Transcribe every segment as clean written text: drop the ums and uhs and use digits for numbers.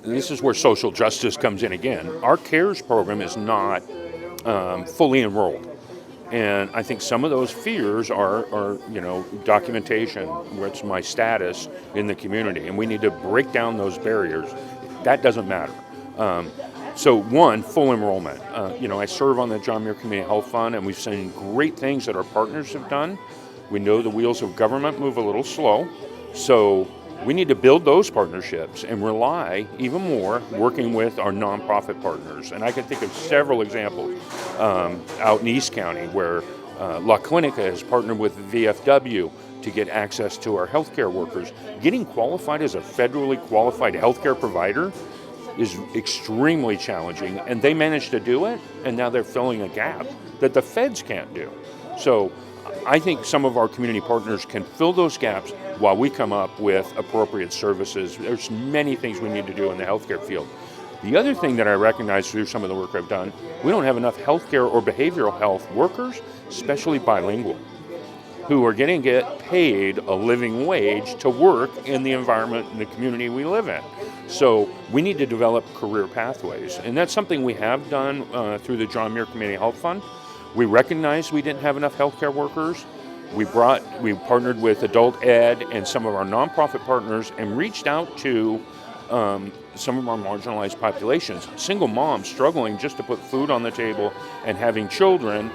this is where social justice comes in again. Our CARES program is not fully enrolled. And I think some of those fears are, documentation, what's my status in the community, and we need to break down those barriers. That doesn't matter. So one, full enrollment. I serve on the John Muir Community Health Fund, and we've seen great things that our partners have done. We know the wheels of government move a little slow, so we need to build those partnerships and rely even more working with our nonprofit partners. And I can think of several examples out in East County where La Clinica has partnered with VFW to get access to our healthcare workers. Getting qualified as a federally qualified healthcare provider is extremely challenging, and they managed to do it, and now they're filling a gap that the feds can't do. So I think some of our community partners can fill those gaps while we come up with appropriate services. There's many things we need to do in the healthcare field. The other thing that I recognize through some of the work I've done, we don't have enough healthcare or behavioral health workers, especially bilingual, who are getting get paid a living wage to work in the environment and the community we live in. So we need to develop career pathways. And that's something we have done through the John Muir Community Health Fund. We recognized we didn't have enough healthcare workers. We partnered with Adult Ed and some of our nonprofit partners and reached out to some of our marginalized populations. Single moms struggling just to put food on the table and having children.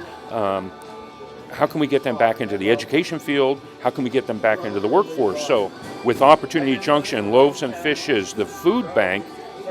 How can we get them back into the education field? How can we get them back into the workforce? So with Opportunity Junction, Loaves and Fishes, the food bank,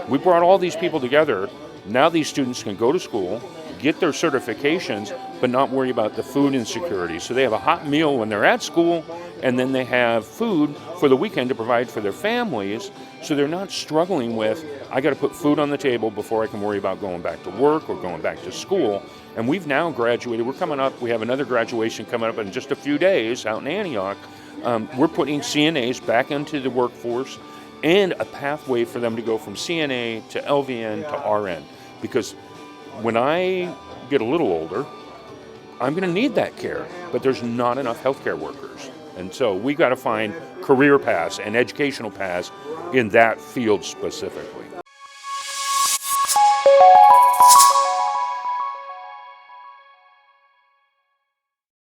we brought all these people together. Now these students can go to school, get their certifications, but not worry about the food insecurity. So they have a hot meal when they're at school, and then they have food for the weekend to provide for their families, so they're not struggling with, I got to put food on the table before I can worry about going back to work or going back to school. And we've now graduated. We have another graduation coming up in just a few days out in Antioch. We're putting CNAs back into the workforce and a pathway for them to go from CNA to LVN to RN. Because when I get a little older, I'm going to need that care, but there's not enough healthcare workers. And so we got to find career paths and educational paths in that field specifically.